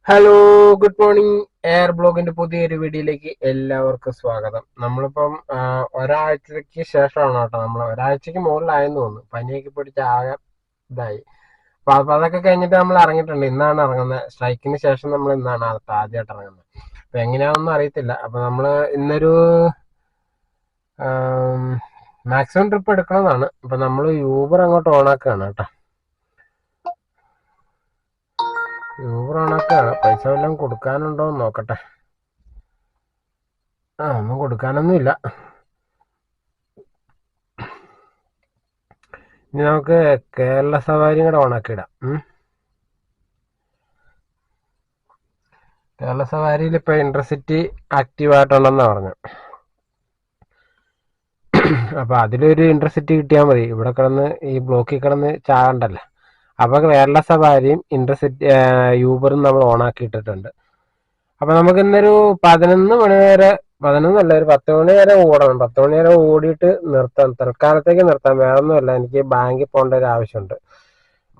Hello, good morning. Air ബ്ലോഗിന്റെ പുതിയൊരു വീഡിയോയിലേക്ക് എല്ലാവർക്കും സ്വാഗതം. നമ്മളിപ്പം ഒരാഴ്ചയ്ക്ക് ശേഷമാണ് കേട്ടോ, നമ്മൾ ഒരാഴ്ചക്ക് മുകളിലായെന്ന് തോന്നുന്നു. പനിയൊക്കെ പിടിച്ച് ആകെ ഇതായി. അപ്പൊ അതൊക്കെ കഴിഞ്ഞിട്ട് നമ്മൾ ഇറങ്ങിയിട്ടുണ്ട്. ഇന്നാണ് ഇറങ്ങുന്നത്. സ്ട്രൈക്കിന് ശേഷം നമ്മൾ ഇന്നാണ് ആദ്യമായിട്ട് ഇറങ്ങുന്നത്. അപ്പൊ എങ്ങനെയാണെന്നൊന്നും അറിയത്തില്ല. അപ്പൊ നമ്മള് ഇന്നൊരു മാക്സിമം ട്രിപ്പ് എടുക്കണമെന്നാണ്. അപ്പൊ നമ്മൾ യൂബർ അങ്ങോട്ട് ഓണാക്കുകയാണ് കേട്ടോ. യൂബർ ഓണാക്കുകയാണ്. പൈസ വല്ലതും കൊടുക്കാനുണ്ടോ എന്ന് നോക്കട്ടെ. ഒന്നും കൊടുക്കാനൊന്നും ഇല്ല. ഇനി നമുക്ക് കേരള സവാരി കൂടെ ഓണാക്കിയിടാം. കേരള സവാരിയിൽ ഇപ്പൊ ഇന്റർസിറ്റി ആക്റ്റീവ് ആയിട്ടുണ്ടെന്നാ പറഞ്ഞു. അപ്പൊ അതിലൊരു ഇന്റർസിറ്റി കിട്ടിയാൽ മതി. ഇവിടെ കിടന്ന് ഈ ബ്ലോക്കിൽ കിടന്ന് ചാകണ്ടല്ലോ. അപ്പൊ കേരള സവാരിയും ഇന്റർസിറ്റി യൂബറും നമ്മൾ ഓണാക്കിയിട്ടിട്ടുണ്ട്. അപ്പൊ നമുക്ക് ഇന്നൊരു 11 മണി വരെ, 11 ഒരു 10 മണി വരെ ഓടണം. 10 മണി വരെ ഓടിയിട്ട് നിർത്താം. തൽക്കാലത്തേക്ക് നിർത്താം. വേറെ ഒന്നുമല്ല, എനിക്ക് ബാങ്കിൽ പോകേണ്ട ഒരു ആവശ്യമുണ്ട്.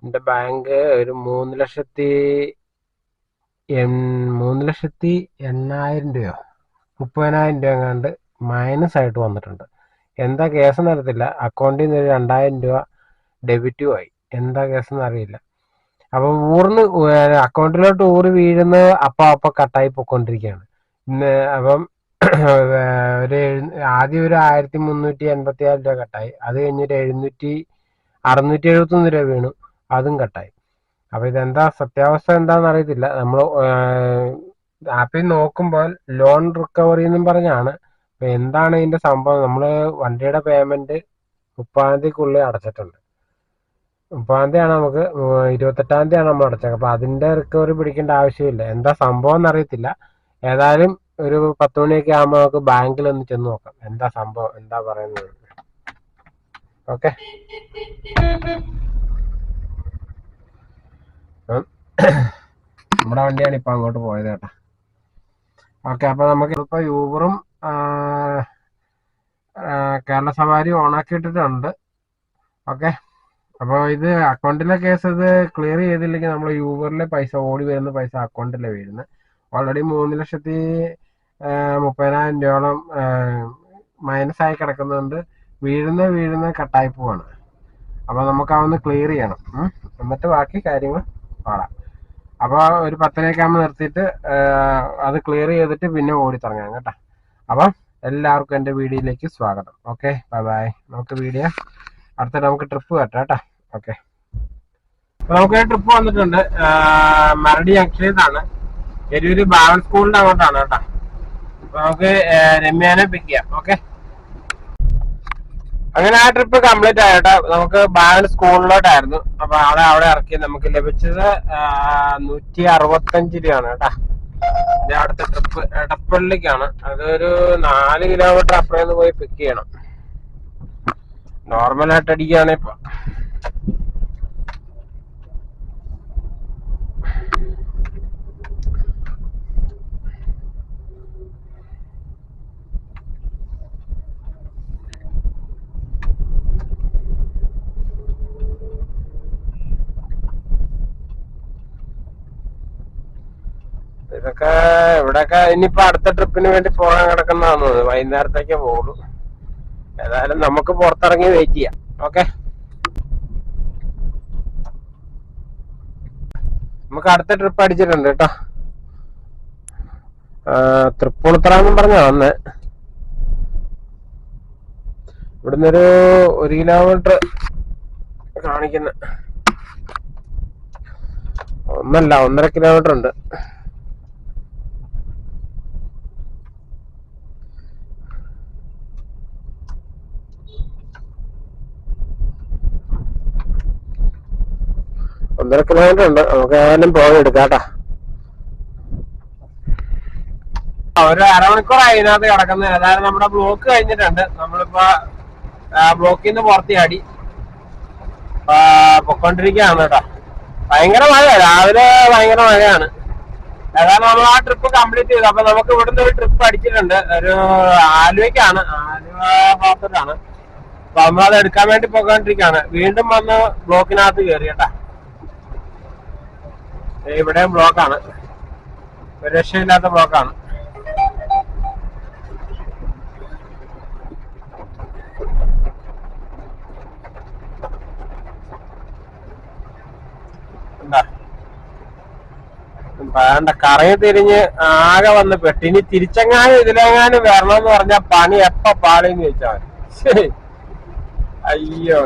എന്റെ ബാങ്ക് ഒരു 3,80,000 രൂപയോ 30,000 രൂപ എങ്ങാണ്ട് മൈനസ് ആയിട്ട് വന്നിട്ടുണ്ട്. എന്താ കേസ് അറിയത്തില്ല. അക്കൗണ്ടിൽ നിന്ന് ഒരു 2,000 രൂപ ഡെബിറ്റും ആയി. എന്താ കേസെന്ന് അറിയില്ല. അപ്പൊ അക്കൗണ്ടിലോട്ട് വീഴുന്ന അപ്പൊ കട്ടായി പോയിക്കൊണ്ടിരിക്കുകയാണ്. അപ്പം ഒരു ആദ്യം ഒരു 1,386 രൂപ കട്ടായി. അത് കഴിഞ്ഞിട്ട് 671 രൂപ വീണു. അതും കട്ടായി. അപ്പൊ ഇതെന്താ സത്യാവസ്ഥ എന്താന്ന് അറിയത്തില്ല. നമ്മൾ ആപ്പിൽ നോക്കുമ്പോൾ ലോൺ റിക്കവറി എന്നും പറഞ്ഞാണ്. അപ്പൊ എന്താണ് ഇതിന്റെ സംഭവം? നമ്മള് വണ്ടിയുടെ പേയ്മെന്റ് 30-ാം തീയതിക്കുള്ളിൽ അടച്ചിട്ടുണ്ട്. 30-ാം തീയതിയാണ് നമുക്ക്, 28-ാം തീയതിയാണ് നമ്മൾ അടച്ചത്. അപ്പൊ അതിന്റെ റിക്കവറി പിടിക്കേണ്ട ആവശ്യമില്ല. എന്താ സംഭവം എന്നറിയത്തില്ല. ഏതായാലും ഒരു 10 മണിയൊക്കെ ആകുമ്പോൾ നമുക്ക് ബാങ്കിൽ ഒന്ന് ചെന്ന് നോക്കാം എന്താ സംഭവം, എന്താ പറയുന്നത്. ഓക്കെ, നമ്മുടെ വണ്ടിയാണ് ഇപ്പൊ അങ്ങോട്ട് പോയത് കേട്ടോ. ഓക്കെ, അപ്പൊ നമുക്ക് ഇപ്പൊ യൂബറും കേരള സവാരി ഓണാക്കിയിട്ടിട്ടുണ്ട്. ഓക്കെ, അപ്പോൾ ഇത് അക്കൗണ്ടിലെ കേസ് ഇത് ക്ലിയർ ചെയ്തില്ലെങ്കിൽ നമ്മൾ യൂബറിലെ പൈസ ഓടി വരുന്ന പൈസ അക്കൗണ്ടിലെ വീഴുന്നത്. ഓൾറെഡി 3,30,000 രൂപയോളം മൈനസായി കിടക്കുന്നുണ്ട്. വീഴുന്ന കട്ടായി പോവാണ്. അപ്പോൾ നമുക്ക് അതൊന്ന് ക്ലിയർ ചെയ്യണം. എന്നിട്ട് ബാക്കി കാര്യങ്ങൾ പാടാം. അപ്പോൾ ഒരു 10-രയൊക്കെ ആകുമ്പോൾ നിർത്തിയിട്ട് അത് ക്ലിയർ ചെയ്തിട്ട് പിന്നെ ഓടി തുടങ്ങാം കേട്ടോ. അപ്പം എല്ലാവർക്കും എൻ്റെ വീഡിയോയിലേക്ക് സ്വാഗതം. Okay, bye bye. നമുക്ക് നമുക്ക് ട്രിപ്പ് കട്ടാം കേട്ടോ. ഓക്കെ, അപ്പൊ നമുക്ക് ട്രിപ്പ് വന്നിട്ടുണ്ട്. മരടി ജംഗ്ഷനിൽ നിന്നാണ്. എരൂര് ബാവൻ സ്കൂളിന്റെ അങ്ങോട്ടാണ് കേട്ടോ. അപ്പൊ നമുക്ക് രമ്യാനെ പിക്ക് ചെയ്യാം. ഓക്കെ, അങ്ങനെ ആ ട്രിപ്പ് കംപ്ലീറ്റ് ആയിട്ടോ. നമുക്ക് ബാവൻ സ്കൂളിലോട്ടായിരുന്നു. അപ്പൊ അവിടെ ഇറക്കി. നമുക്ക് ലഭിച്ചത് 165 രൂപയാണ് കേട്ടോ. അടുത്ത ട്രിപ്പ് എടപ്പള്ളിക്കാണ്. അതൊരു 4 കിലോമീറ്റർ അപ്പുറം പോയി പിക്ക് ചെയ്യണം. നോർമലായിട്ട് അടിക്കുകയാണ് ഇപ്പൊ. ഇതൊക്കെ ഇവിടെയൊക്കെ ഇനിയിപ്പോ അടുത്ത ട്രിപ്പിന് വേണ്ടി പോകാൻ കിടക്കുന്നതാന്ന് തോന്നുന്നു. വൈകുന്നേരത്തേക്കേ പോകുള്ളൂ. ഏതായാലും നമുക്ക് പുറത്തിറങ്ങി വെയിറ്റ് ചെയ്യാം. ഓക്കെ, നമുക്ക് അടുത്ത ട്രിപ്പ് അടിച്ചിട്ടുണ്ട് കേട്ടോ. തൃപ്പൂണിത്തറ എന്നും പറഞ്ഞാ വന്നേ. ഇവിടുന്നൊരു 1 കിലോമീറ്റർ കാണിക്കുന്ന, 1.5 കിലോമീറ്റർ ഉണ്ട്. ഒന്നര കിലോമീറ്റർ ഉണ്ട്. നമുക്ക് ഏതായാലും പോയി എടുക്കാം കേട്ടോ. ഒരു അരമണിക്കൂറായി ഇതിനകത്ത് കിടക്കുന്നത്. ഏതായാലും നമ്മുടെ ബ്ലോക്ക് കഴിഞ്ഞിട്ടുണ്ട്. നമ്മളിപ്പോ ബ്ലോക്കിൽ നിന്ന് പുറത്തിയാടി പൊക്കോണ്ടിരിക്കുകയാണ് കേട്ടോ. ഭയങ്കര മഴ, രാവിലെ ഭയങ്കര മഴയാണ്. ഏതായാലും നമ്മൾ ആ ട്രിപ്പ് കംപ്ലീറ്റ് ചെയ്തു. അപ്പൊ നമുക്ക് ഇവിടുന്ന് ഒരു ട്രിപ്പ് അടിച്ചിട്ടുണ്ട്. ഒരു ആലുവയ്ക്കാണ്, ആലുവ ഭാഗത്തോട്ടാണ്. അപ്പൊ നമ്മളത് എടുക്കാൻ വേണ്ടി പോയിക്കൊണ്ടിരിക്കുകയാണ്. വീണ്ടും വന്ന് ബ്ലോക്കിനകത്ത് കയറി കേട്ടാ. ഇവിടെയും ബ്ലോക്കാണ്. ഒരു രക്ഷയില്ലാത്ത ബ്ലോക്കാണ്. വേണ്ട, കറങ്ങി തിരിഞ്ഞ് ആകെ വന്ന് പെട്ട്. ഇനി തിരിച്ചെങ്ങാനും ഇതിലെങ്ങാനും വരണമെന്ന് പറഞ്ഞാൽ പണി എപ്പ പാളിന്ന് ചോദിച്ചാൽ ശരി. അയ്യോ.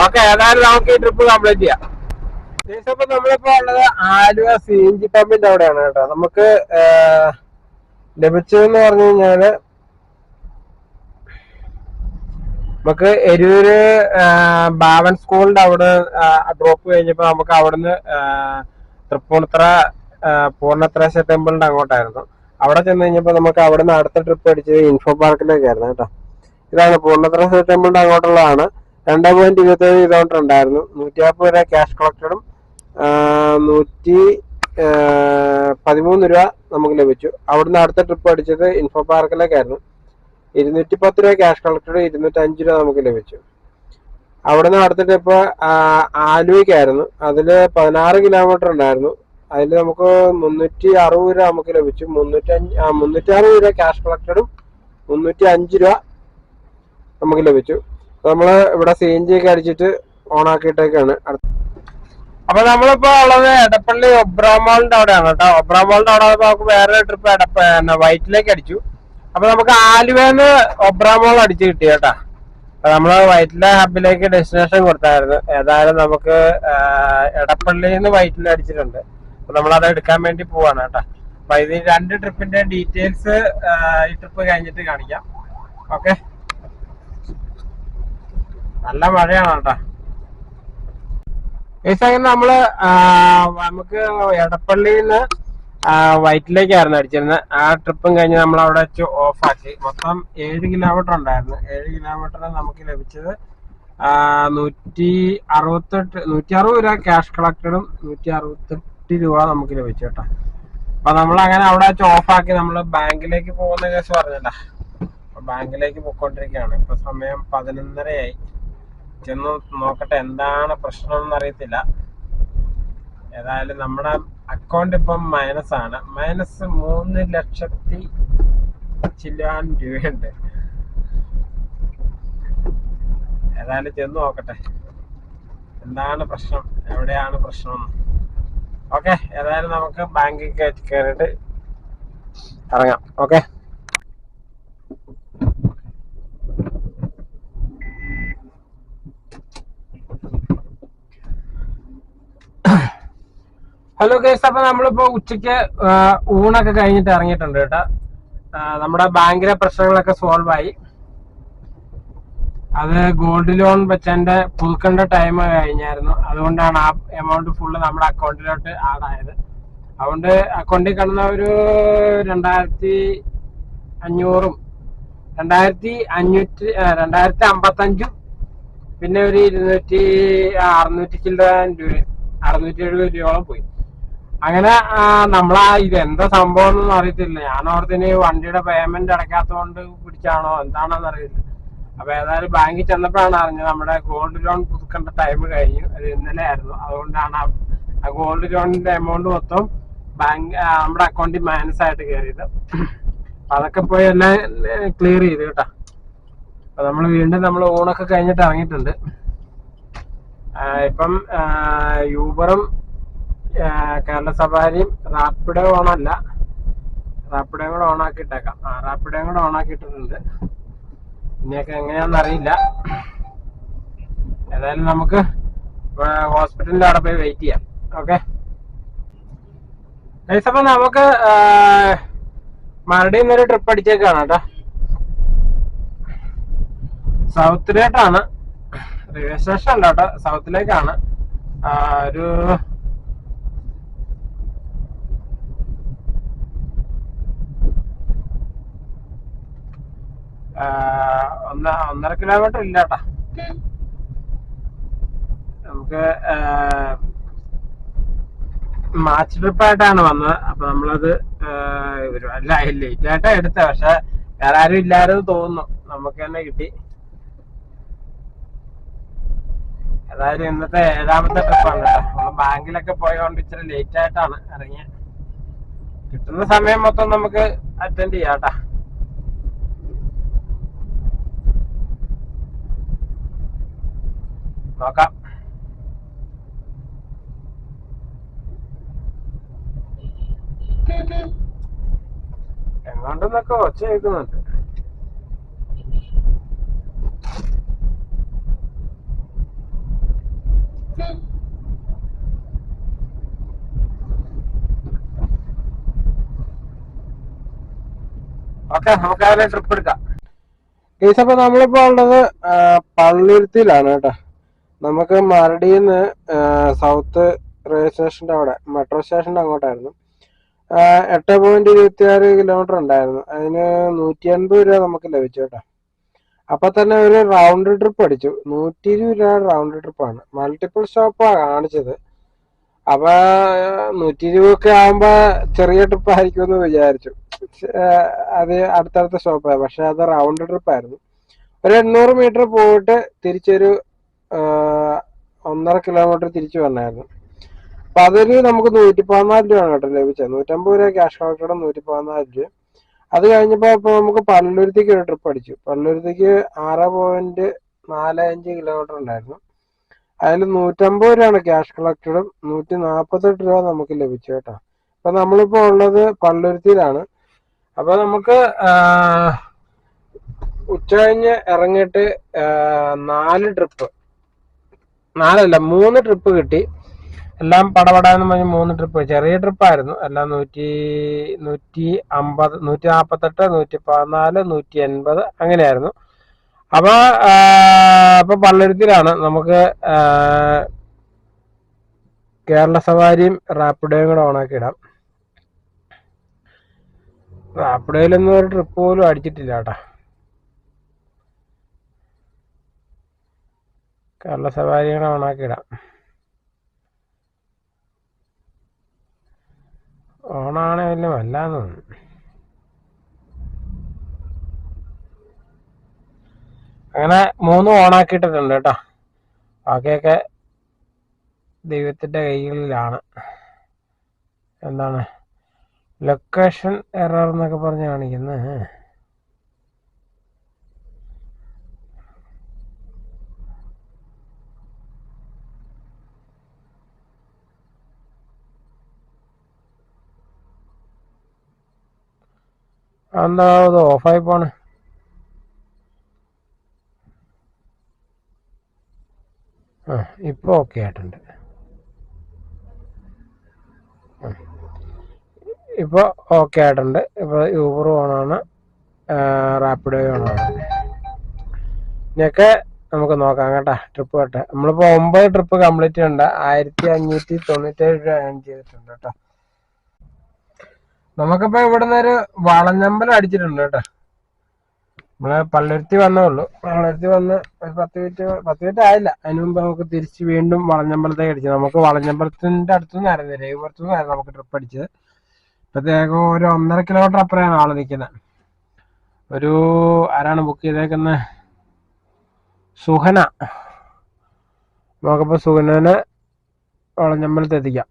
ഓക്കെ, ഏതായാലും നമുക്ക് ഈ ട്രിപ്പ് കംപ്ലീറ്റ് ചെയ്യാം. ഇപ്പൊ നമ്മളിപ്പോ ഉള്ളത് ആലുവ CNG പമ്പിന്റെ അവിടെയാണ് കേട്ടോ. നമുക്ക് ലഭിച്ചതെന്ന് പറഞ്ഞു കഴിഞ്ഞാല് നമുക്ക് എരൂര് ബാവൻ സ്കൂളിന്റെ അവിടെ ഡ്രോപ്പ് കഴിഞ്ഞപ്പോ നമുക്ക് അവിടുന്ന് തൃപ്പൂണിത്തറ പൂർണ്ണത്രേശ്വര ടെമ്പിളിന്റെ അങ്ങോട്ടായിരുന്നു. അവിടെ ചെന്ന് കഴിഞ്ഞപ്പോ നമുക്ക് അവിടുന്ന് അടുത്ത ട്രിപ്പ് അടിച്ചത് ഇൻഫോ പാർക്കിലേക്കായിരുന്നു കേട്ടോ. ഇതാണ് പൂർണ്ണത്രേശ്വര ടെമ്പിളിന്റെ അങ്ങോട്ടുള്ളതാണ്. 2.27 കിലോമീറ്റർ ഉണ്ടായിരുന്നു. 150 രൂപ ക്യാഷ് കളക്റ്റഡും 113 രൂപ നമുക്ക് ലഭിച്ചു. അവിടുന്ന് അടുത്ത ട്രിപ്പ് അടിച്ചത് ഇൻഫോ പാർക്കിലേക്കായിരുന്നു. 210 രൂപ ക്യാഷ് കളക്റ്റഡ്, 205 രൂപ നമുക്ക് ലഭിച്ചു. അവിടുന്ന് അടുത്ത ട്രിപ്പ് ആലുവയ്ക്കായിരുന്നു. അതില് 16 കിലോമീറ്റർ ഉണ്ടായിരുന്നു. അതിൽ നമുക്ക് 360 രൂപ നമുക്ക് ലഭിച്ചു. 360 രൂപ ക്യാഷ് കളക്റ്റഡും 305 രൂപ നമുക്ക് ലഭിച്ചു. നമ്മള് ഇവിടെ CNG ഒക്കെ അടിച്ചിട്ട് ഓണാക്കിയിട്ടേക്കാണ്. അപ്പൊ നമ്മളിപ്പോ ഉള്ളത് എടപ്പള്ളി ഒബ്രാമോളിന്റെ അവിടെയാണ് കേട്ടോ. ഒബ്രാമോളിന്റെ അവിടെ നമുക്ക് വേറെ ട്രിപ്പ് വൈറ്റിലേക്ക് അടിച്ചു. അപ്പൊ നമുക്ക് ആലുവന്ന് ഒബ്രാമോൾ അടിച്ചു കിട്ടി കേട്ടാ. അപ്പൊ നമ്മള് വൈറ്റിലെ ഹബിലേക്ക് ഡെസ്റ്റിനേഷൻ കൊടുത്തായിരുന്നു. ഏതായാലും നമുക്ക് എടപ്പള്ളിന്ന് വൈറ്റിൽ അടിച്ചിട്ടുണ്ട്. അപ്പൊ നമ്മളത് എടുക്കാൻ വേണ്ടി പോവാണ് കേട്ടാ. അപ്പൊ ഇത് 2 ട്രിപ്പിന്റെ ഡീറ്റെയിൽസ് ഈ ട്രിപ്പ് കഴിഞ്ഞിട്ട് കാണിക്കാം. ഓക്കെ, നല്ല മഴയാണ് കേട്ടോ. ഈ സെക്കൻഡ് നമുക്ക് എടപ്പള്ളിന്ന് വൈറ്റിലേക്കായിരുന്നു അടിച്ചിരുന്നത്. ആ ട്രിപ്പും കഴിഞ്ഞ് നമ്മൾ അവിടെ വെച്ച് ഓഫാക്കി. മൊത്തം 7 കിലോമീറ്റർ ഉണ്ടായിരുന്നു. 7 കിലോമീറ്ററിന് നമുക്ക് ലഭിച്ചത് 160 രൂപ ക്യാഷ് കളക്റ്റഡും 168 രൂപ നമുക്ക് ലഭിച്ചു കേട്ടോ. അപ്പൊ നമ്മൾ അങ്ങനെ അവിടെ വെച്ച് ഓഫാക്കി നമ്മൾ ബാങ്കിലേക്ക് പോകുന്ന കേസ് പറഞ്ഞല്ല. അപ്പൊ ബാങ്കിലേക്ക് പോയിക്കൊണ്ടിരിക്കുകയാണ്. ഇപ്പൊ സമയം 11:30 ചെന്ന് നോക്കട്ടെ എന്താണ് പ്രശ്നം എന്നറിയത്തില്ല. ഏതായാലും നമ്മുടെ അക്കൗണ്ട് ഇപ്പം മൈനസാണ്. -3 ലക്ഷത്തി ചില്ലാൻ രൂപയുണ്ട്. ഏതായാലും ചെന്ന് നോക്കട്ടെ എന്താണ് പ്രശ്നം, എവിടെയാണ് പ്രശ്നം. ഓക്കെ, ഏതായാലും നമുക്ക് ബാങ്കിൽ കയറിയിട്ട് ഇറങ്ങാം. Okay, hello guys. അപ്പൊ നമ്മളിപ്പോ ഉച്ചയ്ക്ക് ഊണൊക്കെ കഴിഞ്ഞിട്ട് ഇറങ്ങിയിട്ടുണ്ട് കേട്ടോ. നമ്മുടെ ബാങ്കിലെ പ്രശ്നങ്ങളൊക്കെ സോൾവ് ആയി. അത് ഗോൾഡ് ലോൺ വെച്ചതിന്റെ പുതുക്കേണ്ട ടൈം കഴിഞ്ഞായിരുന്നു. അതുകൊണ്ടാണ് ആ എമൗണ്ട് ഫുള്ള് നമ്മുടെ അക്കൗണ്ടിലോട്ട് ആഡ് ആയത്. അതുകൊണ്ട് അക്കൗണ്ടിൽ കാണുന്ന ഒരു 2500 2555 പിന്നെ ഒരു 670 രൂപയോളം പോയി. അങ്ങനെ ഇത് എന്താ സംഭവം എന്നൊന്നും അറിയത്തില്ല. ഞാൻ ഓർത്തിന് വണ്ടിയുടെ പേയ്മെന്റ് അടയ്ക്കാത്തതുകൊണ്ട് പിടിച്ചാണോ എന്താണോന്ന് അറിയില്ല. അപ്പൊ ഏതായാലും ബാങ്കിൽ ചെന്നപ്പോഴാണ് അറിഞ്ഞത് നമ്മുടെ ഗോൾഡ് ലോൺ പുതുക്കേണ്ട ടൈം കഴിഞ്ഞു. അത് ഇന്നലെ ആയിരുന്നു. അതുകൊണ്ടാണ് ആ ഗോൾഡ് ലോണിന്റെ എമൗണ്ട് മൊത്തം നമ്മുടെ അക്കൗണ്ടിൽ മൈനസ് ആയിട്ട് കയറിയത്. അതൊക്കെ പോയി എല്ലാം ക്ലിയർ ചെയ്ത് കേട്ടോ. അപ്പൊ നമ്മൾ ഊണൊക്കെ കഴിഞ്ഞിട്ട് ഇറങ്ങിയിട്ടുണ്ട്. ഇപ്പം യൂബറും കേരള സഫാരിയും റാപ്പിഡോ ഓണല്ല, റാപ്പിഡോയും കൂടെ ഓണാക്കിയിട്ടേക്കാം. റാപ്പിഡോയും കൂടെ ഓണാക്കിയിട്ടുണ്ട്. ഇനിയൊക്കെ എങ്ങനെയാണെന്ന് അറിയില്ല. ഏതായാലും നമുക്ക് ഹോസ്പിറ്റലിന്റെ അവിടെ പോയി വെയിറ്റ് ചെയ്യാം. ഓക്കെ, അപ്പൊ നമുക്ക് മറുപടി ഇന്നൊരു ട്രിപ്പ് അടിച്ചേക്കാണ് കേട്ടോ. സൗത്തിലേക്കാണ്, റെയിൽവേ സ്റ്റേഷൻ അല്ല കേട്ടോ, സൗത്തിലേക്കാണ്. ഒരു 1.5 കിലോമീറ്റർ ഇല്ല കേട്ടാ. നമുക്ക് മാച്ച് ട്രിപ്പായിട്ടാണ് വന്നത്. അപ്പൊ നമ്മളത് അല്ല ലേറ്റ് ആയിട്ടാ എടുത്തത്. പക്ഷെ വേറെ ആരും ഇല്ലായിരുന്നു തോന്നുന്നു. നമുക്ക് തന്നെ കിട്ടി. ഏതായാലും ഇന്നത്തെ 7ാമത്തെ ട്രിപ്പാണ് കേട്ടോ. നമ്മൾ ബാങ്കിലൊക്കെ പോയതുകൊണ്ട് ഇച്ചിരി ലേറ്റ് ആയിട്ടാണ് ഇറങ്ങിയത്. കിട്ടുന്ന സമയം മൊത്തം നമുക്ക് അറ്റൻഡ് ചെയ്യാം കേട്ടാ. നോക്കാം. എങ്ങോട്ടെന്നൊക്കെ ഒച്ച കേൾക്കുന്നുണ്ട്. ഓക്കെ, നമുക്ക് അതിനെ ട്രിപ്പ് എടുക്കാം. കേസ് അപ്പൊ നമ്മളിപ്പോ ഉള്ളത് പള്ളുരുത്തിയിലാണ് കേട്ടോ. നമുക്ക് മരടിന്ന് സൗത്ത് റെയിൽവേ സ്റ്റേഷന്റെ അവിടെ, മെട്രോ സ്റ്റേഷന്റെ അങ്ങോട്ടായിരുന്നു. 8.26 കിലോമീറ്റർ ഉണ്ടായിരുന്നു. അതിന് 180 രൂപ നമുക്ക് ലഭിച്ചു കേട്ടോ. അപ്പൊ തന്നെ ഒരു റൗണ്ട് ട്രിപ്പ് അടിച്ചു. 120 രൂപ റൗണ്ട് ട്രിപ്പാണ്. മൾട്ടിപ്പിൾ സ്റ്റോപ്പാണ് കാണിച്ചത്. അപ്പൊ 120 ഒക്കെ ആകുമ്പോ ചെറിയ ട്രിപ്പ് ആയിരിക്കുമെന്ന് വിചാരിച്ചു. അത് അടുത്തടുത്ത സ്റ്റോപ്പാണ്. പക്ഷെ അത് റൗണ്ട് ട്രിപ്പ് ആയിരുന്നു. ഒരു 800 മീറ്റർ പോയിട്ട് തിരിച്ചൊരു 1.5 കിലോമീറ്റർ തിരിച്ചു വന്നായിരുന്നു. അപ്പൊ അതിന് നമുക്ക് 114 രൂപയാണ് കേട്ടോ ലഭിച്ചത്. 150 രൂപ ക്യാഷ് കളക്ടറുടെ 114 രൂപ. അത് കഴിഞ്ഞപ്പോ ഇപ്പൊ നമുക്ക് പള്ളുരുത്തിക്ക് ഒരു ട്രിപ്പ് അടിച്ചു. പള്ളുരുത്തിക്ക് 6.45 കിലോമീറ്റർ ഉണ്ടായിരുന്നു. അതിൽ 150 രൂപയാണ് ക്യാഷ് കളക്ടറും 148 രൂപ നമുക്ക് ലഭിച്ചു കേട്ടോ. അപ്പൊ നമ്മളിപ്പോ ഉള്ളത് പള്ളുരുത്തിയിലാണ്. അപ്പൊ നമുക്ക് ഉച്ച കഴിഞ്ഞ് ഇറങ്ങിയിട്ട് 3 ട്രിപ്പ് കിട്ടി. എല്ലാം പടപടാന്ന് പറഞ്ഞ് 3 ട്രിപ്പ്. ചെറിയ ട്രിപ്പായിരുന്നു എല്ലാം. 150, 148, 114, 180 അങ്ങനെയായിരുന്നു. അപ്പൊ പള്ളുരുത്തിയിലാണ്. നമുക്ക് കേരള സവാരിയും റാപ്പിഡോയും കൂടെ ഓണാക്കി ഇടാം. റാപ്പിഡോയിലൊന്നും ഒരു ട്രിപ്പ് പോലും അടിച്ചിട്ടില്ല കേട്ടാ. കേരള സവാരി കൂടെ ഓണാക്കി ഇടാം. ഓണാണെ വലിയ വല്ലാന്ന് തോന്നുന്നു. അങ്ങനെ 3 ഓണാക്കിയിട്ടിട്ടുണ്ട് കേട്ടോ. ബാക്കിയൊക്കെ ദൈവത്തിന്റെ കൈകളിലാണ്. എന്താണ് ലൊക്കേഷൻ എറർ എന്നൊക്കെ പറഞ്ഞ് കാണിക്കുന്നത്. എന്താ ഇത് ഓഫായി പോണ്? ഇപ്പൊ ഓക്കെ ആയിട്ടുണ്ട്. ഇപ്പൊ ഓക്കെ ആയിട്ടുണ്ട്. ഇപ്പൊ യൂബർ ഓണാണ്, റാപ്പിഡോ ഓണാണ്. ഇനിയൊക്കെ നമുക്ക് നോക്കാം കേട്ടാ. ട്രിപ്പ് കേട്ടെ നമ്മളിപ്പോ 9 ട്രിപ്പ് കംപ്ലീറ്റ് ചെയ്യണ്ട. 1597 രൂപ ഏൺ ചെയ്തിട്ടുണ്ട് കേട്ടോ. നമുക്കിപ്പോ ഇവിടുന്ന് ഒരു വളഞ്ഞമ്പലം അടിച്ചിട്ടുണ്ട് കേട്ടോ. നമ്മള് പള്ളുരുത്തി വന്നേ ഉള്ളൂ. പള്ളുരുത്തി വന്ന് ഒരു 10 മിനിറ്റ് ആയില്ല. അതിന് മുമ്പ് നമുക്ക് തിരിച്ച് വീണ്ടും വളഞ്ഞമ്പലത്തേക്ക് അടിച്ചു. നമുക്ക് വളഞ്ഞമ്പലത്തിന്റെ അടുത്തുനിന്ന് ആയിരുന്നു, രവിപുരത്തുനിന്നായിരുന്നു നമുക്ക് ട്രിപ്പ് അടിച്ചത്. ഇപ്പത്തേക്കും ഒരു 1.5 കിലോമീറ്റർ അപ്പുറമാണ് ആള് നിൽക്കുന്നത്. ഒരു ആരാണ് ബുക്ക് ചെയ്തേക്കുന്നത്? സുഹന. നമുക്കിപ്പോ സുഹനനെ വളഞ്ഞമ്പലത്ത് എത്തിക്കാം.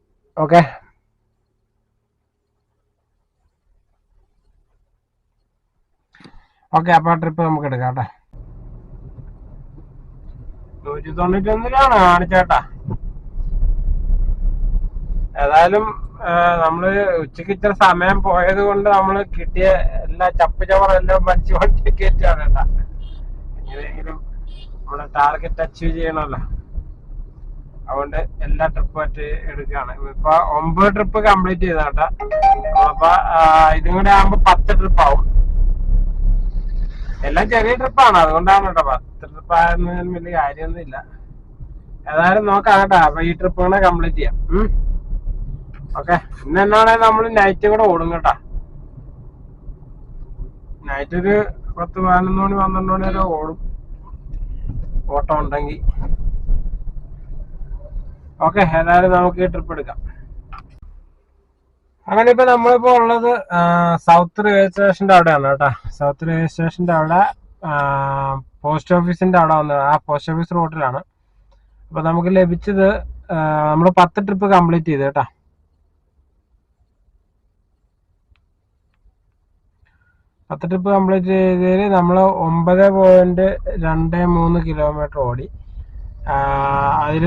ഓക്കെ, അപ്പൊ ട്രിപ്പ് നമുക്ക് എടുക്കാം കേട്ടോ. 191 കാണിച്ചേട്ടാ. ഏതായാലും നമ്മള് ഉച്ചക്ക് ഇച്ചിരി സമയം പോയത് കൊണ്ട് നമ്മള് കിട്ടിയ എല്ലാ ചപ്പുചവറെല്ലാം മരിച്ചു വണ്ടി കയറ്റാണ് കേട്ടാ. എങ്ങനെയെങ്കിലും നമ്മളെ ടാർഗറ്റ് അച്ചീവ് ചെയ്യണമല്ലോ. അതുകൊണ്ട് എല്ലാ ട്രിപ്പ് എടുക്കുകയാണ്. ഇപ്പൊ 9 ട്രിപ്പ് കംപ്ലീറ്റ് ചെയ്ത കേട്ടാ. അപ്പൊ ഇതും കൂടെ ആകുമ്പോ 10 ട്രിപ്പ് ആവും. എല്ലാം ചെറിയ ട്രിപ്പാണ്, അതുകൊണ്ടാണ് കേട്ടോ. 10 ട്രിപ്പ് ആയെന്ന് വലിയ കാര്യമൊന്നും ഇല്ല. ഏതായാലും നോക്കാം കേട്ടാ. അപ്പൊ ഈ ട്രിപ്പ് കൂടെ കംപ്ലീറ്റ് ചെയ്യാം. ഓക്കെ, ഇന്ന് എന്നാണെങ്കിൽ നമ്മള് നൈറ്റ് കൂടെ ഓടും കേട്ടാ. നൈറ്റ് ഒരു 10, 11 മണി 12 മണി വരെ ഓടും, ഓട്ടം ഉണ്ടെങ്കിൽ. ഓക്കെ, ഏതായാലും നമുക്ക് ഈ ട്രിപ്പ് എടുക്കാം. അങ്ങനെ ഇപ്പൊ നമ്മളിപ്പോ ഉള്ളത് സൗത്ത് റെയിൽവേ സ്റ്റേഷന്റെ അവിടെയാണ് കേട്ടാ. സൗത്ത് റെയിൽവേ സ്റ്റേഷന്റെ അവിടെ പോസ്റ്റ് ഓഫീസിന്റെ അവിടെ വന്നത്. ആ പോസ്റ്റ് ഓഫീസ് റോഡിലാണ്. അപ്പൊ നമുക്ക് ലഭിച്ചത് നമ്മള് 10 ട്രിപ്പ് കംപ്ലീറ്റ് ചെയ്ത് കേട്ടാ. 10 ട്രിപ്പ് കംപ്ലീറ്റ് ചെയ്തതിൽ നമ്മൾ 9.23 കിലോമീറ്റർ ഓടി. അതിൽ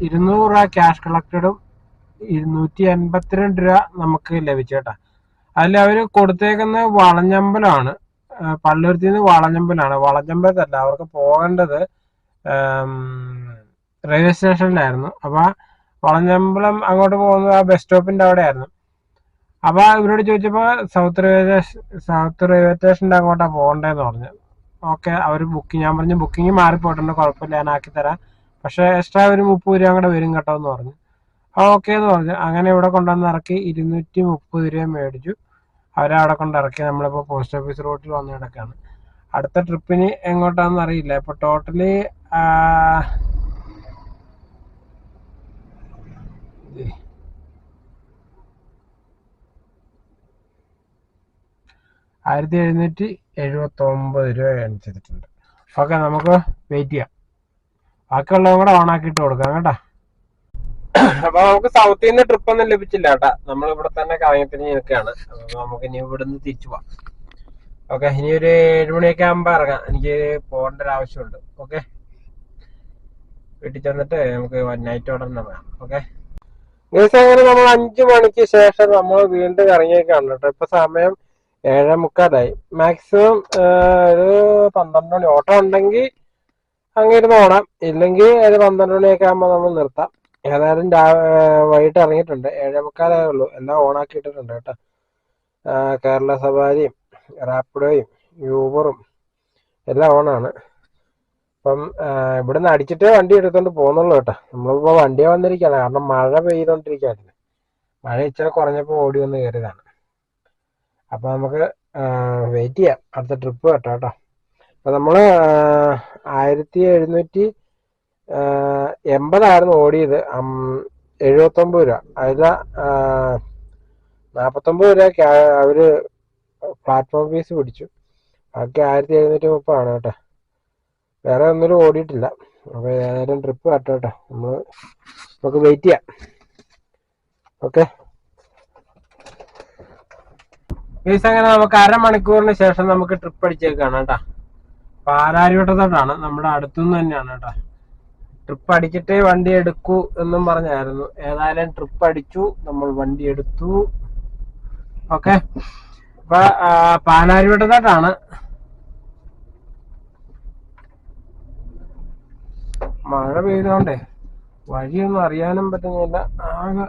200 രൂപ ക്യാഷ് കളക്റ്റഡും 282 രൂപ നമുക്ക് ലഭിച്ചു കേട്ടോ. അതിൽ അവർ കൊടുത്തേക്കുന്ന വളഞ്ഞമ്പലമാണ്, പള്ളുരുത്തിയിൽ നിന്ന് വളഞ്ഞമ്പലാണ്. വളഞ്ഞമ്പലത്തല്ല, അവർക്ക് പോകേണ്ടത് റെയിൽവേ സ്റ്റേഷനിലായിരുന്നു. അപ്പോൾ വളഞ്ഞമ്പലം അങ്ങോട്ട് പോകുന്നത് ആ ബസ് സ്റ്റോപ്പിൻ്റെ അവിടെ ആയിരുന്നു. അപ്പോൾ ഇവരോട് ചോദിച്ചപ്പോൾ സൗത്ത് റെയിൽവേ സ്റ്റേഷൻ്റെ അങ്ങോട്ടാണ് പോകേണ്ടതെന്ന് പറഞ്ഞു. ഓക്കെ, അവർ ഞാൻ പറഞ്ഞു ബുക്കിംഗ് മാറിപ്പോയിട്ടുണ്ട്, കുഴപ്പമില്ല, ഞാൻ ആക്കി തരാം, പക്ഷേ എക്സ്ട്രാ ഒരു 30 രൂപ കൂടെ വരും കേട്ടോ എന്ന് പറഞ്ഞു. ഓക്കെ എന്ന് പറഞ്ഞു. അങ്ങനെ ഇവിടെ കൊണ്ടുവന്ന് ഇറക്കി 230 രൂപ മേടിച്ചു. അവരെ അവിടെ കൊണ്ട് ഇറക്കി. നമ്മളിപ്പോൾ പോസ്റ്റ് ഓഫീസ് റോഡിൽ വന്ന് കിടക്കാണ്. അടുത്ത ട്രിപ്പിന് എങ്ങോട്ടാണെന്ന് അറിയില്ല. ഇപ്പോൾ ടോട്ടലി 1779 രൂപ ഏൺ ചെയ്തിട്ടുണ്ട്. ഓക്കെ, നമുക്ക് വെയിറ്റ് ചെയ്യാം. ബാക്കിയുള്ളതും കൂടെ ഓണാക്കിയിട്ട് കൊടുക്കാം കേട്ടോ. അപ്പൊ നമുക്ക് സൗത്തിൽ നിന്ന് ട്രിപ്പ് ഒന്നും ലഭിച്ചില്ല കേട്ടാ. നമ്മൾ ഇവിടെ തന്നെ കറങ്ങത്തിരിഞ്ഞ് നിൽക്കുകയാണ്. അപ്പൊ നമുക്ക് ഇനി ഇവിടുന്ന് തിരിച്ചു പോവാം. ഓക്കെ, ഇനി ഒരു 7 മണിയൊക്കെ ആകുമ്പോ ഇറങ്ങാം. എനിക്ക് പോകേണ്ട ഒരു ആവശ്യമുണ്ട്. ഓക്കെ, വീട്ടിൽ ചെന്നിട്ട് നമുക്ക് നൈറ്റ് ഓർഡർ ഇറങ്ങാം. ഓക്കെ, ദിവസം അങ്ങനെ നമ്മൾ 5 മണിക്ക് ശേഷം നമ്മൾ വീണ്ടും ഇറങ്ങിയേക്കാണ് കേട്ടോ. ഇപ്പൊ സമയം 7:45. മാക്സിമം ഒരു 12 മണി ഓട്ടം ഉണ്ടെങ്കിൽ അങ്ങനെ ഇരുന്ന് ഓടാം, ഇല്ലെങ്കിൽ ഒരു 12 മണിയൊക്കെ ആകുമ്പോൾ നമ്മൾ നിർത്താം. ഏതായാലും വൈകിട്ട് ഇറങ്ങിയിട്ടുണ്ട്. 7:45 ഉള്ളൂ. എല്ലാം ഓണാക്കിയിട്ടിട്ടുണ്ട് കേട്ടോ. കേരള സവാരിയും റാപ്പിഡോയും യൂബറും എല്ലാം ഓണാണ്. അപ്പം ഇവിടുന്ന് അടിച്ചിട്ടേ വണ്ടി എടുത്തോണ്ട് പോകുന്നുള്ളൂ കേട്ടോ. നമ്മളിപ്പോൾ വണ്ടിയെ വന്നിരിക്കുകയാണ്, കാരണം മഴ പെയ്തോണ്ടിരിക്കുകയായിരുന്നു. മഴ ഇച്ചിരി കുറഞ്ഞപ്പോൾ ഓടി വന്ന് കയറിയതാണ്. അപ്പം നമുക്ക് വെയിറ്റ് ചെയ്യാം അടുത്ത ട്രിപ്പ് കേട്ടോ. അപ്പം നമ്മൾ 1780 ഓടിയത്. 79 രൂപ. അതിൽ 49 രൂപ അവര് പ്ലാറ്റ്ഫോം ഫീസ് പിടിച്ചു. ബാക്കി 1730 കേട്ടോ. വേറെ ഒന്നിനും ഓടിയിട്ടില്ല. അപ്പോൾ ഏതായാലും ട്രിപ്പ് കേട്ടോ. നമുക്ക് വെയിറ്റ് ചെയ്യാം. ഓക്കെ, അങ്ങനെ നമുക്ക് 1/2 മണിക്കൂറിന് ശേഷം നമുക്ക് ട്രിപ്പ് അടിച്ചേക്കാണ് കേട്ടോ. പാലാരിവട്ടത്തോട്ടാണ്, നമ്മുടെ അടുത്തുനിന്ന് തന്നെയാണ് കേട്ടോ. ട്രിപ്പ് അടിച്ചിട്ടേ വണ്ടി എടുക്കൂ എന്നും പറഞ്ഞായിരുന്നു. ഏതായാലും ട്രിപ്പ് അടിച്ചു, നമ്മൾ വണ്ടി എടുത്തു. ഓക്കെ, അപ്പൊ പാലാരിവട്ടത്തോട്ടാണ്. മഴ പെയ്തോണ്ടേ വഴിയൊന്നും അറിയാനും പറ്റുന്നില്ല. ആകെ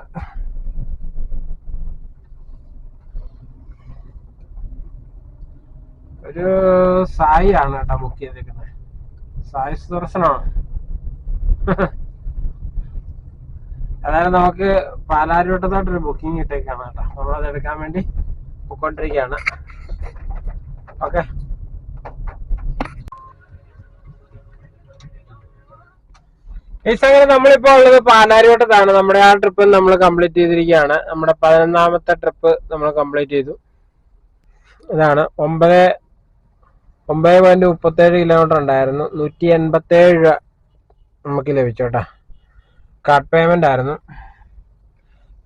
ഒരു സായി ആണ് കേട്ടോ ബുക്ക് ചെയ്തേക്കുന്നത്. സായി സുദർശനാണ്. അതായത് നമുക്ക് പാലാരിവട്ടത്തോട്ടൊരു ബുക്കിംഗ് ഇട്ടേക്കാണ് കേട്ടോ. നമ്മളത് എടുക്കാൻ വേണ്ടി പോയിക്കൊണ്ടിരിക്കുകയാണ്. ഓക്കെ, അങ്ങനെ നമ്മളിപ്പോ ഉള്ളത് പാലാരിവട്ടത്താണ്. നമ്മുടെ ആ ട്രിപ്പ് നമ്മൾ കംപ്ലീറ്റ് ചെയ്തിരിക്കുകയാണ്. നമ്മുടെ 11ാമത്തെ ട്രിപ്പ് നമ്മൾ കംപ്ലീറ്റ് ചെയ്തു. ഇതാണ് 9.37 കിലോമീറ്റർ ഉണ്ടായിരുന്നു. 187 രൂപ നമുക്ക് ലഭിച്ചു കേട്ടോ. കാർഡ് പേയ്മെന്റ് ആയിരുന്നു.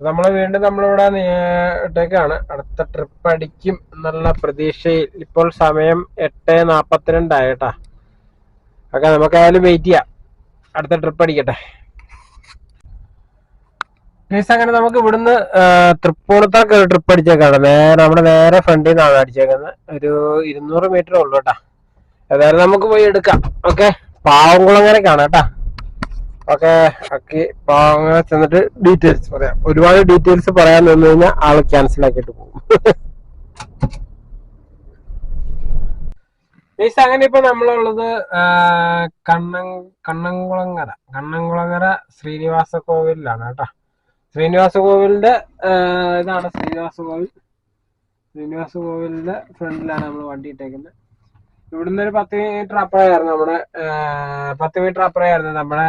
നമ്മൾ വീണ്ടും നമ്മളിവിടെ ഇട്ടേക്കാണ്. അടുത്ത ട്രിപ്പ് അടിക്കും എന്നുള്ള പ്രതീക്ഷയിൽ. ഇപ്പോൾ സമയം 8:42 ആയിട്ടാ. ഓക്കെ, നമുക്കായാലും വെയിറ്റ് ചെയ്യാം, അടുത്ത ട്രിപ്പ് അടിക്കട്ടെ. അങ്ങനെ നമുക്ക് ഇവിടുന്ന് തൃപ്പൂണിത്തറക്ക് ഒരു ട്രിപ്പ് അടിച്ചേക്കാണ്. നമ്മുടെ നേരെ ഫ്രണ്ടിൽ നിന്നാണ് അടിച്ചേക്കുന്നത്. ഒരു 200 മീറ്റർ ഉള്ളു കേട്ടാ. ഏതായാലും നമുക്ക് പോയി എടുക്കാം. ഓക്കെ, പാവംകുളങ്ങരക്കാണ് കേട്ടാ. ഓക്കെ, പാവങ്ങര ചെന്നിട്ട് ഡീറ്റെയിൽസ് പറയാം. ഒരുപാട് ഡീറ്റെയിൽസ് പറയാൻ നിന്ന് കഴിഞ്ഞാൽ ആള് ക്യാൻസൽ ആക്കിയിട്ട് പോകും. അങ്ങനെ ഇപ്പൊ നമ്മളുള്ളത് കണ്ണംകുളങ്ങര ശ്രീനിവാസ കോവിലാണ് കേട്ടോ. ശ്രീനിവാസ കോവിലിന്റെ ഇതാണ് ശ്രീനിവാസ കോവിലിന്റെ ഫ്രണ്ടിലാണ് നമ്മൾ വണ്ടി ഇട്ടേക്കുന്നത്. ഇവിടുന്ന് ഒരു 10 മീറ്റർ അപ്പുറമായിരുന്നു നമ്മുടെ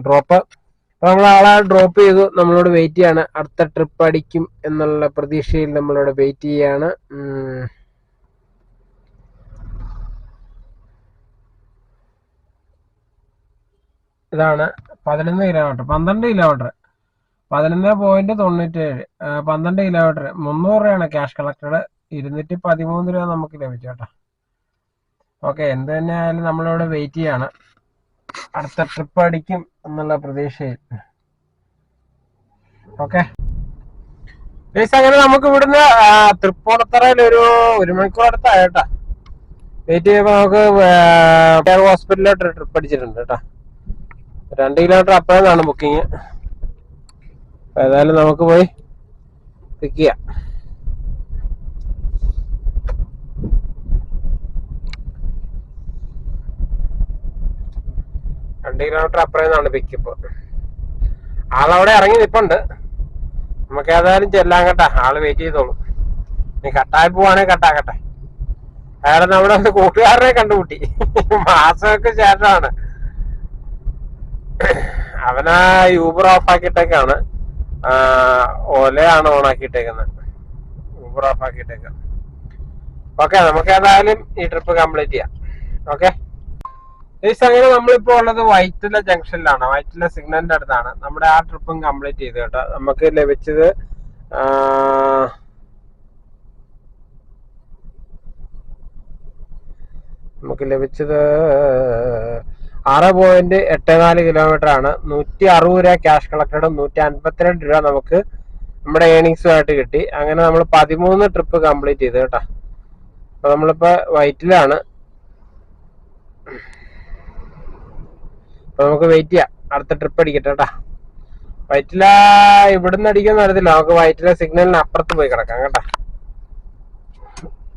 ഡ്രോപ്പ്. അപ്പൊ നമ്മൾ ആളെ ഡ്രോപ്പ് ചെയ്തു. നമ്മളോട് വെയിറ്റ് ചെയ്യാണ്. അടുത്ത ട്രിപ്പ് അടിക്കും എന്നുള്ള പ്രതീക്ഷയിൽ നമ്മളോട് വെയിറ്റ് ചെയ്യാണ്. ഇതാണ് 11 കിലോമീറ്റർ, 12 കിലോമീറ്റർ, 11.97, 12 കിലോമീറ്റർ, 300 രൂപയാണ് ക്യാഷ് കളക്റ്റഡ്. 213 രൂപ നമുക്ക് ലഭിച്ചു കേട്ടോ. ഓക്കെ, എന്ത് തന്നെ ആയാലും നമ്മളിവിടെ വെയിറ്റ് ചെയ്യാണ്, അടുത്ത ട്രിപ്പ് അടിക്കും എന്നുള്ള പ്രതീക്ഷയിൽ. ഓക്കെ ഗൈസ്, അങ്ങനെ നമുക്ക് ഇവിടുന്ന് തൃപ്പൂണിത്തറയിൽ ഒരു 1 മണിക്കൂർ അടുത്തായിട്ടാ വെയിറ്റ് ചെയ്യുമ്പോൾ നമുക്ക് ഹോസ്പിറ്റലിലോട്ട് ട്രിപ്പ് അടിച്ചിട്ടുണ്ട് കേട്ടോ. 2 കിലോമീറ്റർ അപ്പുറത്താണ് ബുക്കിങ്. ഏതായാലും നമുക്ക് പോയി പിക്ക് ചെയ്യാം. കിലോമീറ്റർ അപ്പുറത്താണ് പിക്കപ്പ്. ആളവിടെ ഇറങ്ങി നിൽപ്പുണ്ട്. നമുക്ക് ഏതായാലും ചെല്ലാം കേട്ടാ. ആള് വെയിറ്റ് ചെയ്തോളൂ. നീ കട്ടായി പോവാണെങ്കിൽ കട്ടാക്കട്ടെ. അയാളെ നമ്മുടെ കൂട്ടുകാരനെ കണ്ടുമുട്ടി, മാസങ്ങൾക്ക് ശേഷമാണ്. അവനാ യൂബർ ഓഫ് ആക്കിയിട്ടേക്കാണ്, ഓലയാണ് ഓൺ ആക്കിയിട്ടേക്കുന്നത്. യൂബർ ഓഫ് ആക്കിയിട്ടേക്കാണ്. ഓക്കെ, നമുക്ക് ഏതായാലും ഈ ട്രിപ്പ് കംപ്ലീറ്റ് ചെയ്യാം. ഓക്കെ, അങ്ങനെ നമ്മളിപ്പോ ഉള്ളത് വൈറ്റില ജംഗ്ഷനിലാണ്. വൈറ്റില സിഗ്നലിന്റെ അടുത്താണ്. നമ്മുടെ ആ ട്രിപ്പും കംപ്ലീറ്റ് ചെയ്തു കേട്ടോ. നമുക്ക് ലഭിച്ചത് 6.84 കിലോമീറ്റർ ആണ്. 160 രൂപ ക്യാഷ് കളക്റ്റഡും 152 രൂപ നമുക്ക് നമ്മുടെ ഏണിങ്സുമായിട്ട് കിട്ടി. അങ്ങനെ നമ്മൾ 13 ട്രിപ്പ് കംപ്ലീറ്റ് ചെയ്തു കേട്ടോ. അപ്പൊ നമ്മളിപ്പോ വൈറ്റിലാണ്. അപ്പൊ നമുക്ക് വെയിറ്റ് ചെയ്യാം, അടുത്ത ട്രിപ്പ് അടിക്കട്ടെ കേട്ടാ. വൈറ്റില ഇവിടുന്ന് അടിക്കുന്ന അറിയത്തില്ല, നമുക്ക് വൈറ്റില സിഗ്നലിന് അപ്പുറത്ത് പോയി കിടക്കാം കേട്ടാ.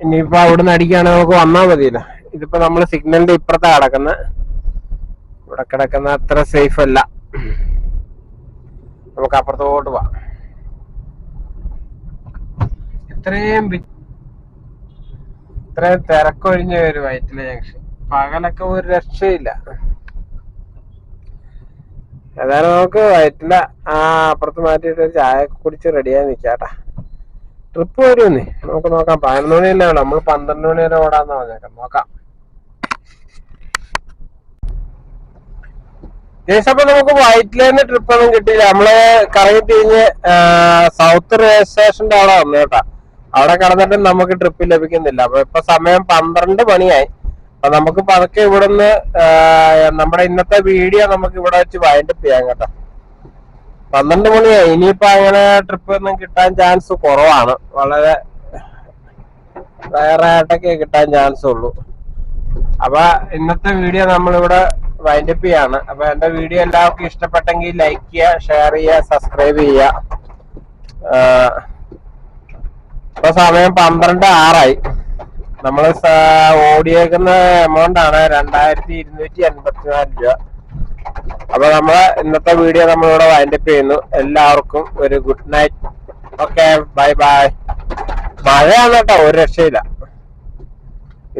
ഇനിയിപ്പോ അവിടുന്ന് അടിക്കുകയാണെങ്കിൽ നമുക്ക് വന്നാൽ മതിയല്ലോ. ഇതിപ്പോ നമ്മള് സിഗ്നലിന്റെ ഇപ്പുറത്താ കിടക്കുന്നത്. ഇവിടെ കിടക്കുന്ന അത്ര സേഫ് അല്ല, നമുക്ക് അപ്പുറത്തോട്ട് പോവാം. ഇത്രയും തിരക്കൊഴിഞ്ഞ ഒരു വൈറ്റില ജംഗ്ഷൻ. പകലൊക്കെ ഒരു രക്ഷയില്ല. ഏതായാലും നമുക്ക് വയറ്റില്ല അപ്പുറത്ത് മാറ്റിയിട്ട് ഒരു ചായ കുടിച്ച് റെഡിയായി നിൽക്കാട്ടാ. ട്രിപ്പ് വരുമെന്നേ, നമുക്ക് നോക്കാം. 11 മണിയല്ലേ ഉള്ളൂ, നമ്മൾ 12 മണി വരെ ഓടാന്നാ പറഞ്ഞേക്കാം. നോക്കാം ജേസ്. അപ്പൊ നമുക്ക് വൈറ്റിലേന്ന് ട്രിപ്പ് ഒന്നും കിട്ടിയില്ല. നമ്മള് കറങ്ങി തിരിഞ്ഞ് സൗത്ത് റെയിൽവേ സ്റ്റേഷന്റെ അവിടെ വന്നു കേട്ടാ. അവിടെ കടന്നിട്ട് നമുക്ക് ട്രിപ്പ് ലഭിക്കുന്നില്ല. അപ്പൊ ഇപ്പൊ സമയം 12 മണിയായി. അപ്പൊ നമുക്ക് പതുക്കെ ഇവിടുന്ന് നമ്മുടെ ഇന്നത്തെ വീഡിയോ നമുക്ക് ഇവിടെ വെച്ച് വൈൻഡപ്പ് ചെയ്യാം കേട്ടോ. 12 മണിയായി. ഇനിയിപ്പോ അങ്ങനെ ട്രിപ്പ് ഒന്നും കിട്ടാൻ ചാൻസ് കുറവാണ്. വളരെ റയറായിട്ടൊക്കെ കിട്ടാൻ ചാൻസ് ഉള്ളൂ. അപ്പൊ ഇന്നത്തെ വീഡിയോ നമ്മളിവിടെ വൈൻഡപ്പ് ചെയ്യാണ്. അപ്പൊ എന്റെ വീഡിയോ എല്ലാവർക്കും ഇഷ്ടപ്പെട്ടെങ്കിൽ ലൈക്ക് ചെയ്യുക, ഷെയർ ചെയ്യുക, സബ്സ്ക്രൈബ് ചെയ്യുക. ഇപ്പൊ സമയം 12:06. നമ്മള് ഓടിയേക്കുന്ന എമൗണ്ട് ആണ് 2284 രൂപ. അപ്പൊ നമ്മള് ഇന്നത്തെ വീഡിയോ നമ്മളിവിടെ വൈൻഡപ്പ് ചെയ്യുന്നു. എല്ലാവർക്കും ഒരു good night. Okay, bye bye. മഴയാണ് കേട്ടോ, ഒരു രക്ഷയില്ല.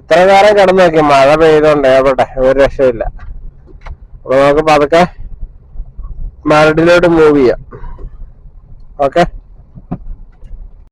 ഇത്ര നേരം കിടന്നു നോക്കി, മഴ പെയ്തോണ്ട് എവിടെ ഒരു രക്ഷയില്ല. അപ്പൊ നമുക്ക് പതുക്കെ മരടിലോട്ട് മൂവ് ചെയ്യാം. ഓക്കെ.